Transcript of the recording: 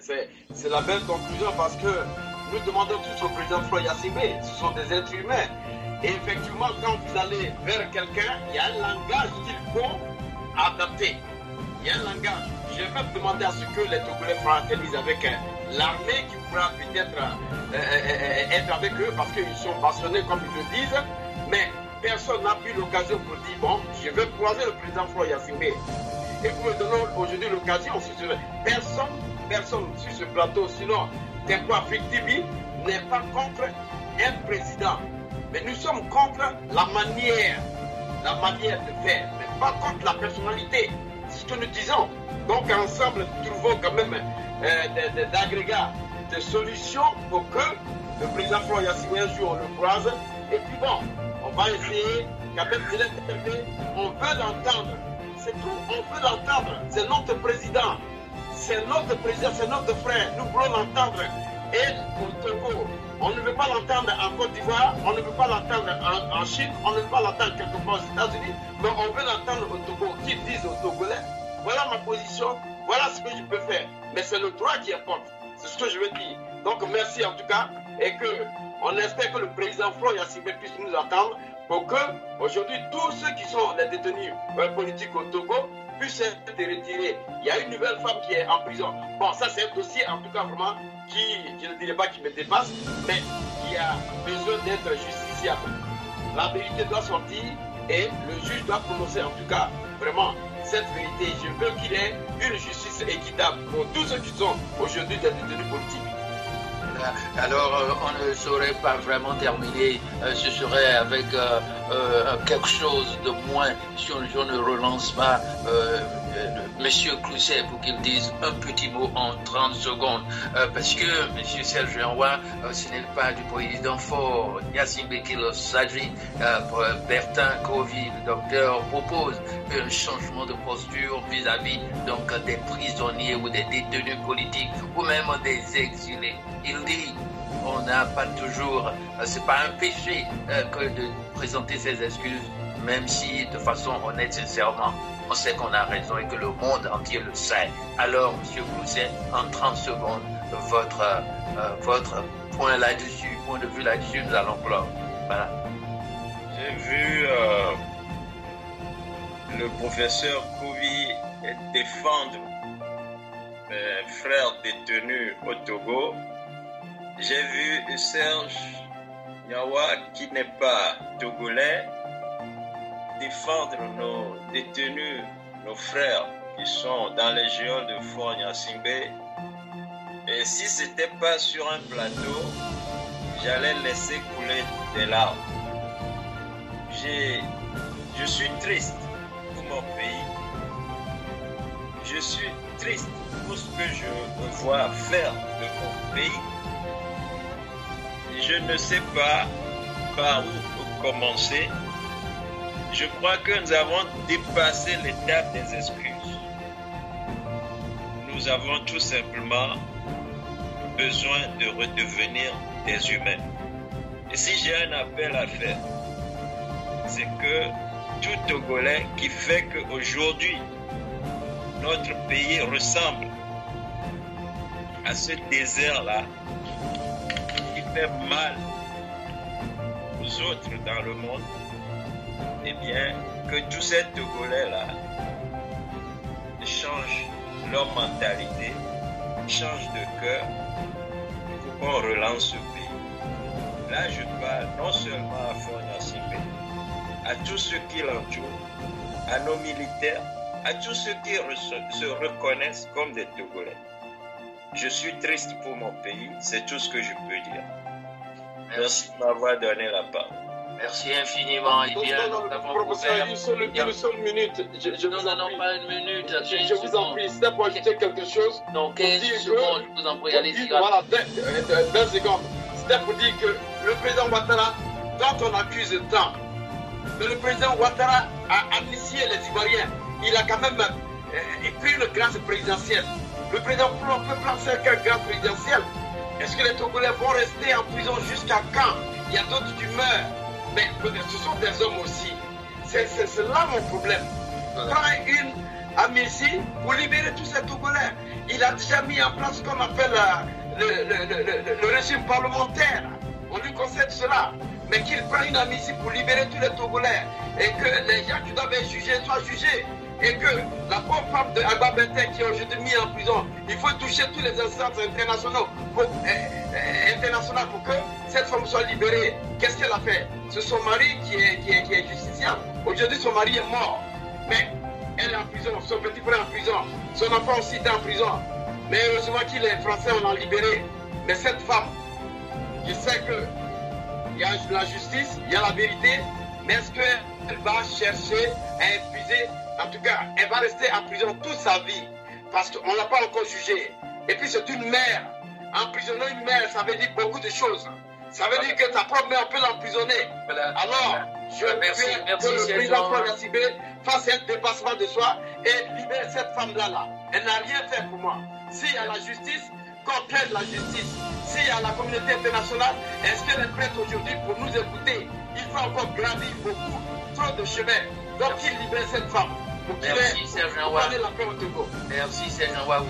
c'est la belle conclusion parce que nous demandons tous au président Faure Gnassingbé, ce sont des êtres humains. Et effectivement, quand vous allez vers quelqu'un, il y a un langage qu'il faut adapter. Il y a un langage. Je vais demander à ce que les Togolais fraternisent avec l'armée qui pourra peut-être être avec eux parce qu'ils sont passionnés comme ils le disent. Mais personne n'a pris l'occasion pour dire, bon, je vais croiser le président Faure Gnassingbé. Et vous me donnez aujourd'hui l'occasion, personne sur ce plateau, sinon Tempo Afrique TV, n'est pas contre un président. Mais nous sommes contre la manière de faire, mais pas contre la personnalité. C'est ce que nous disons. Donc ensemble, trouvons quand même des agrégats, des solutions pour que le président Faure Gnassingbé un jour on le croise. Et puis bon, on va essayer quand même de l'interpeller. On veut l'entendre. C'est tout, on veut l'entendre. C'est notre président. C'est notre président, c'est notre frère. Nous voulons l'entendre. Et au Togo, on ne veut pas l'entendre en Côte d'Ivoire, on ne veut pas l'entendre en Chine, on ne veut pas l'entendre quelque part aux États-Unis, mais on veut l'entendre au Togo. Qu'ils disent aux Togolais, voilà ma position, voilà ce que je peux faire. Mais c'est le droit qui importe. C'est ce que je veux dire. Donc merci en tout cas. Et que on espère que le président Faure Gnassingbé puisse nous attendre pour que aujourd'hui tous ceux qui sont les détenus politiques au Togo puissent être retirés. Il y a une nouvelle femme qui est en prison. Bon, ça c'est un dossier en tout cas vraiment qui, je ne dirais pas qui me dépasse, mais qui a besoin d'être justiciable. La vérité doit sortir et le juge doit prononcer en tout cas vraiment cette vérité. Je veux qu'il y ait une justice équitable pour tous ceux qui sont aujourd'hui des détenus politiques. Alors, on ne saurait pas vraiment terminer. Ce serait avec quelque chose de moins si on ne relance pas Monsieur Clousset pour qu'il dise un petit mot en 30 secondes. Parce que, Monsieur Serge Roy, ce n'est pas du président Faure Gnassingbé qu'il s'agit. Bertin Covy, le docteur, propose un changement de posture vis-à-vis donc des prisonniers ou des détenus politiques ou même des exilés. Il dit, on n'a pas toujours, c'est pas un péché que de présenter ses excuses, même si de façon honnête, sincèrement, on sait qu'on a raison et que le monde entier le sait. Alors, Monsieur Clousset, en 30 secondes, votre point de vue là-dessus, nous allons clore. Voilà. J'ai vu le professeur Covy défendre mes frères détenus au Togo. J'ai vu Serge Nyawa, qui n'est pas togolais, défendre nos détenus, nos frères qui sont dans les géants de Faure Gnassingbé. Et si ce n'était pas sur un plateau, j'allais laisser couler des larmes. Je suis triste pour mon pays. Je suis triste pour ce que je vois faire de mon pays. Je ne sais pas par où commencer. Je crois que nous avons dépassé l'étape des excuses. Nous avons tout simplement besoin de redevenir des humains. Et si j'ai un appel à faire, c'est que tout Togolais qui fait qu'aujourd'hui, notre pays ressemble à ce désert-là, qui fait mal aux autres dans le monde, eh bien, que tous ces Togolais-là changent leur mentalité, changent de cœur pour qu'on relance ce pays. Là, je parle non seulement à Faure Gnassingbé, à tous ceux qui l'entourent, à nos militaires, à tous ceux qui se reconnaissent comme des Togolais. Je suis triste pour mon pays, c'est tout ce que je peux dire. Merci de m'avoir donné la parole. Merci infiniment. Eh bien, nous avons professeur, une seule minute. Nous n'avons pas une minute. Je vous en prie, c'est pour ajouter quelque chose. Donc, 15 secondes, je vous en prie, allez-y. Voilà, 20 secondes. C'était pour dire que le président Ouattara, dont on accuse tant, mais le président Ouattara a initié les Ivoiriens. Il a quand même pris une grâce présidentielle. Le président peut placer quelle grâce présidentielle? Est-ce que les Togolais vont rester en prison jusqu'à quand? Il y a d'autres qui meurent. Mais ce sont des hommes aussi. C'est là mon problème. Prends à Messi pour libérer tous ces Togolais. Il a déjà mis en place ce qu'on appelle le régime parlementaire. On lui concède cela. Mais qu'il prenne une amnistie pour libérer tous les Togolais et que les gens qui doivent être jugés soient jugés. Et que la pauvre femme de Agba Benteng qui est aujourd'hui mise en prison, il faut toucher tous les instances internationaux pour que cette femme soit libérée. Qu'est-ce qu'elle a fait? C'est son mari qui est justiciable. Aujourd'hui, son mari est mort. Mais elle est en prison, son petit frère est en prison, son enfant aussi est en prison. Mais heureusement qu'il est français, on l'a libéré. Mais cette femme, je sais qu'il y a la justice, il y a la vérité, mais est-ce qu'elle va chercher à épuiser? En tout cas, elle va rester en prison toute sa vie parce qu'on ne l'a pas encore jugée. Et puis c'est une mère. Emprisonner une mère, ça veut dire beaucoup de choses. Ça veut dire que ta propre mère peut l'emprisonner. Alors, je veux que le président Florent Yassibé fasse un dépassement de soi et libère cette femme-là. Elle n'a rien fait pour moi. S'il y a la justice, qu'on aide la justice. S'il y a la communauté internationale, est-ce qu'elle est prête aujourd'hui pour nous écouter? Il faut encore gravir beaucoup, trop de chemin. Donc il libère cette femme. Merci Serge Nwa. La paix au Togo. Merci Serge Nwa.